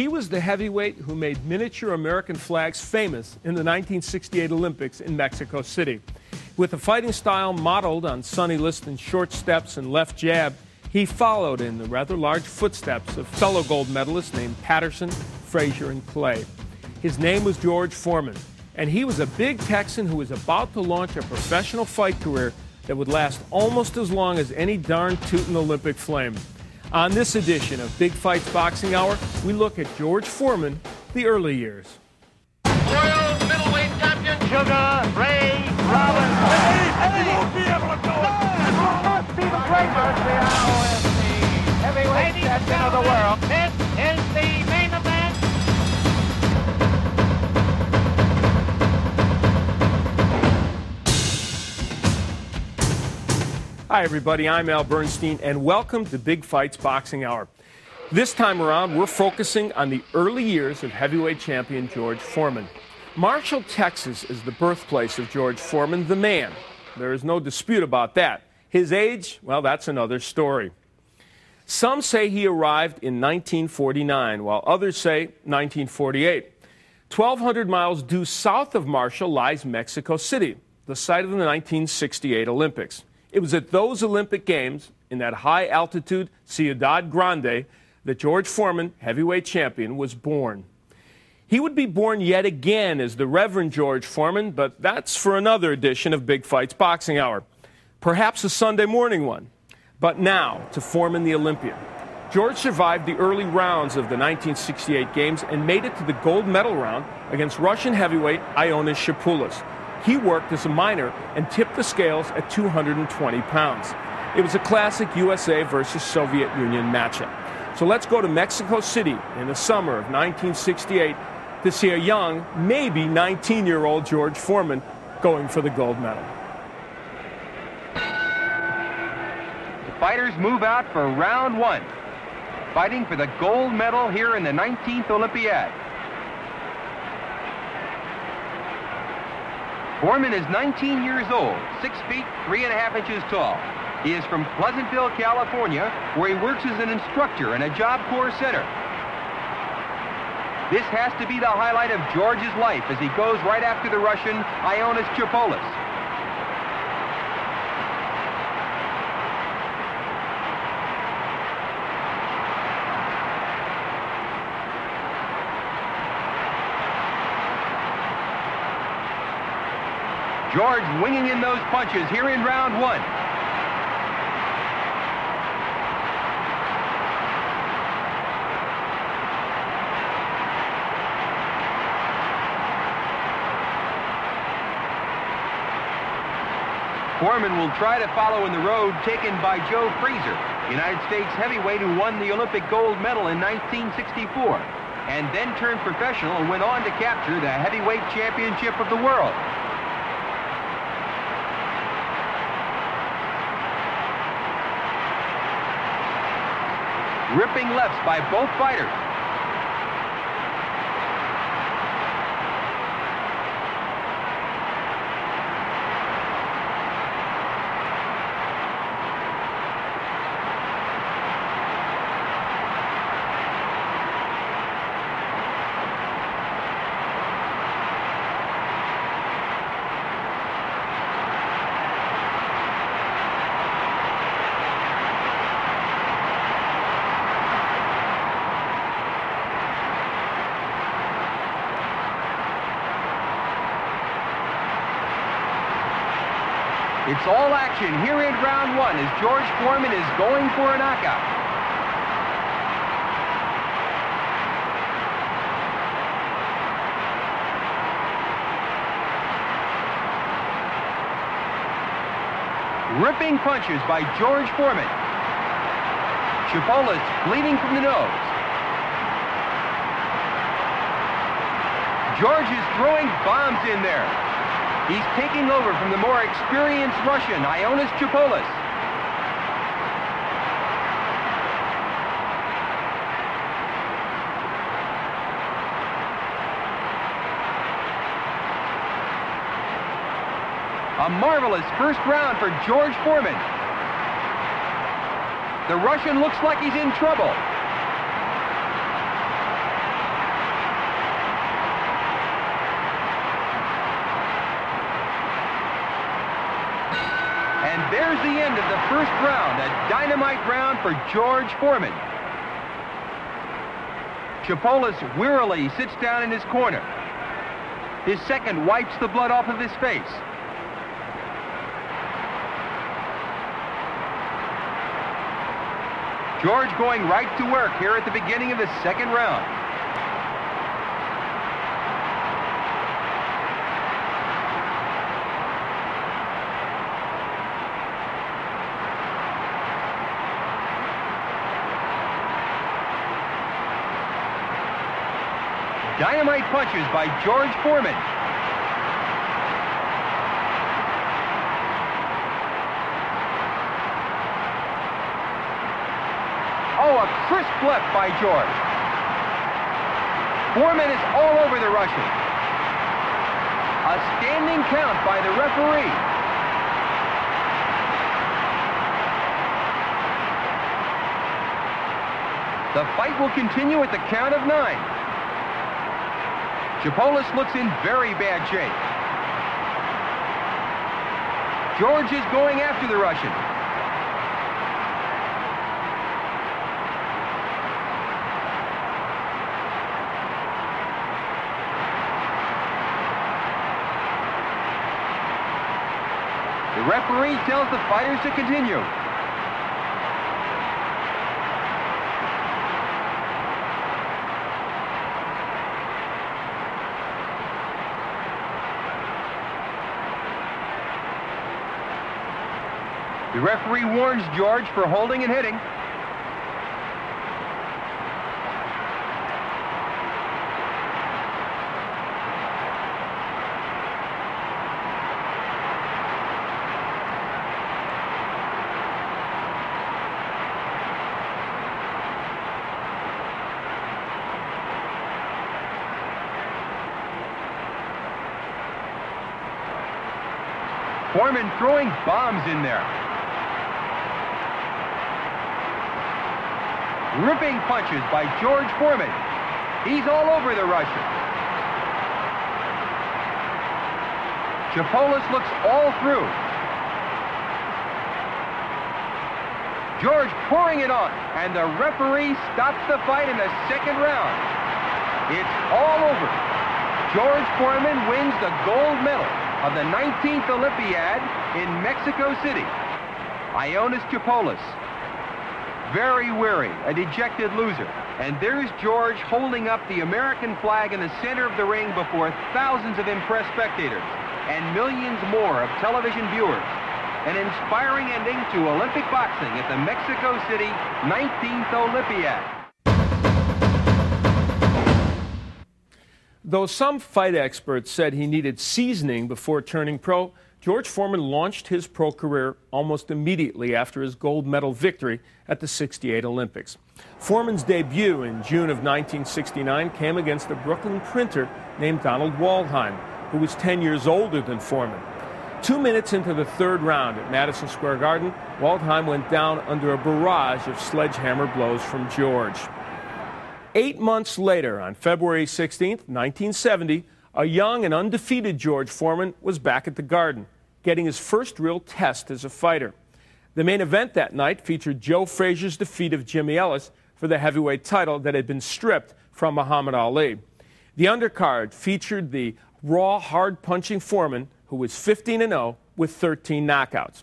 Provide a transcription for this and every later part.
He was the heavyweight who made miniature American flags famous in the 1968 Olympics in Mexico City. With a fighting style modeled on Sonny Liston's short steps and left jab, he followed in the rather large footsteps of fellow gold medalists named Patterson, Frazier, and Clay. His name was George Foreman, and he was a big Texan who was about to launch a professional fight career that would last almost as long as any darn tootin' Olympic flame. On this edition of Big Fights Boxing Hour, we look at George Foreman, the early years. World middleweight champion, Sugar Ray Robinson. He won't be able to go. This must be the greatest heavyweight champion of the world. This is the main event. Hi, everybody. I'm Al Bernstein, and welcome to Big Fights Boxing Hour. This time around, we're focusing on the early years of heavyweight champion George Foreman. Marshall, Texas is the birthplace of George Foreman, the man. There is no dispute about that. His age, well, that's another story. Some say he arrived in 1949, while others say 1948. 1,200 miles due south of Marshall lies Mexico City, the site of the 1968 Olympics. It was at those Olympic Games, in that high-altitude Ciudad Grande, that George Foreman, heavyweight champion, was born. He would be born yet again as the Reverend George Foreman, but that's for another edition of Big Fights Boxing Hour. Perhaps a Sunday morning one. But now, to Foreman the Olympian. George survived the early rounds of the 1968 Games and made it to the gold medal round against Russian heavyweight Ionis Shapoulis. He worked as a minor and tipped the scales at 220 pounds. It was a classic USA versus Soviet Union matchup. So let's go to Mexico City in the summer of 1968 to see a young, maybe 19-year-old George Foreman going for the gold medal. The fighters move out for round one, fighting for the gold medal here in the 19th Olympiad. Foreman is 19 years old, 6 feet, 3.5 inches tall. He is from Pleasantville, California, where he works as an instructor in a Job Corps center. This has to be the highlight of George's life as he goes right after the Russian Ionis Shapoulis. George winging in those punches here in round one. Foreman will try to follow in the road taken by Joe Frazier, United States heavyweight who won the Olympic gold medal in 1964, and then turned professional and went on to capture the heavyweight championship of the world. Ripping lefts by both fighters. It's all action here in round one as George Foreman is going for a knockout. Ripping punches by George Foreman. Shapoulis bleeding from the nose. George is throwing bombs in there. He's taking over from the more experienced Russian, Ionis Shapoulis. A marvelous first round for George Foreman. The Russian looks like he's in trouble. there's the end of the first round, a dynamite round for George Foreman. Chipolis wearily sits down in his corner. His second wipes the blood off of his face. George going right to work here at the beginning of the second round. Dynamite punches by George Foreman. Oh, a crisp left by George. Foreman is all over the Russian. A standing count by the referee. The fight will continue at the count of 9. Chipolis looks in very bad shape. George is going after the Russian. The referee tells the fighters to continue. The referee warns George for holding and hitting. Foreman throwing bombs in there. Ripping punches by George Foreman. He's all over the Russian. Chipolis looks all through. George pouring it on, and the referee stops the fight in the second round. It's all over. George Foreman wins the gold medal of the 19th Olympiad in Mexico City. Ionis Chipolis, very weary, a dejected loser. And there's George holding up the American flag in the center of the ring before thousands of impressed spectators and millions more of television viewers. An inspiring ending to Olympic boxing at the Mexico City 19th Olympiad. Though some fight experts said he needed seasoning before turning pro, George Foreman launched his pro career almost immediately after his gold medal victory at the '68 Olympics. Foreman's debut in June of 1969 came against a Brooklyn printer named Donald Waldheim, who was 10 years older than Foreman. 2 minutes into the third round at Madison Square Garden, Waldheim went down under a barrage of sledgehammer blows from George. 8 months later, on February 16, 1970, a young and undefeated George Foreman was back at the Garden, getting his first real test as a fighter. The main event that night featured Joe Frazier's defeat of Jimmy Ellis for the heavyweight title that had been stripped from Muhammad Ali. The undercard featured the raw, hard-punching Foreman, who was 15-0 with 13 knockouts.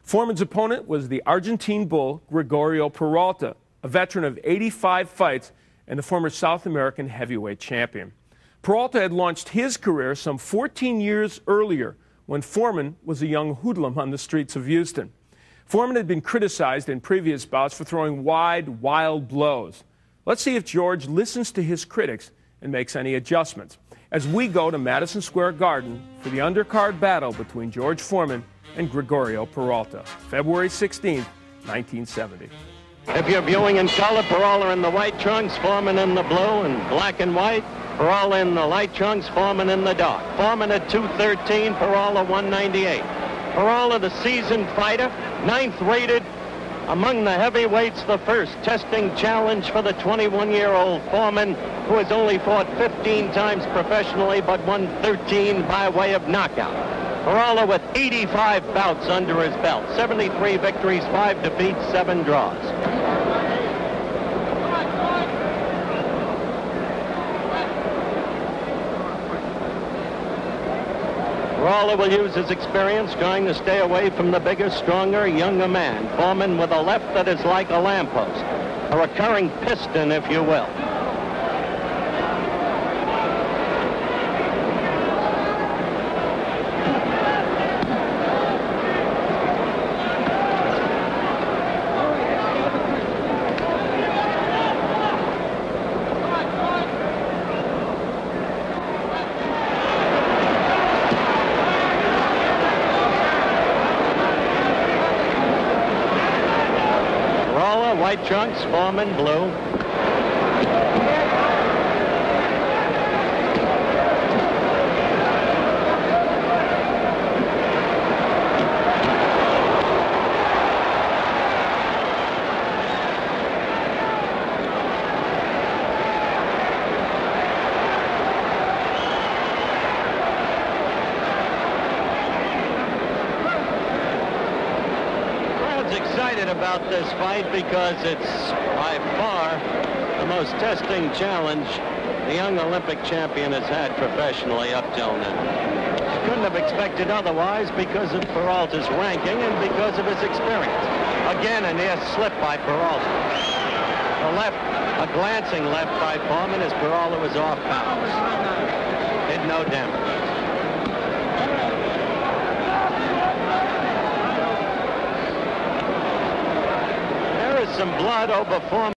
Foreman's opponent was the Argentine bull Gregorio Peralta, a veteran of 85 fights and the former South American heavyweight champion. Peralta had launched his career some 14 years earlier when Foreman was a young hoodlum on the streets of Houston. Foreman had been criticized in previous bouts for throwing wide, wild blows. Let's see if George listens to his critics and makes any adjustments as we go to Madison Square Garden for the undercard battle between George Foreman and Gregorio Peralta, February 16, 1970. If you're viewing in color, Peralta in the white trunks, Foreman in the blue and black and white. Peralta in the light trunks, Foreman in the dark. Foreman at 213, Peralta 198. Peralta, the seasoned fighter, 9th rated among the heavyweights, the first testing challenge for the 21-year-old Foreman, who has only fought 15 times professionally but won 13 by way of knockout. Peralta with 85 bouts under his belt, 73 victories, 5 defeats, 7 draws. Peralta will use his experience trying to stay away from the bigger, stronger, younger man. Foreman with a left that is like a lamppost, a recurring piston, if you will. White trunks, Foreman blue. Excited about this fight because it's by far the most testing challenge the young Olympic champion has had professionally up till now. You couldn't have expected otherwise because of Peralta's ranking and because of his experience. Again, a near slip by Peralta. The left, a glancing left by Foreman as Peralta was off balance. Did no damage. Some blood over Foreman.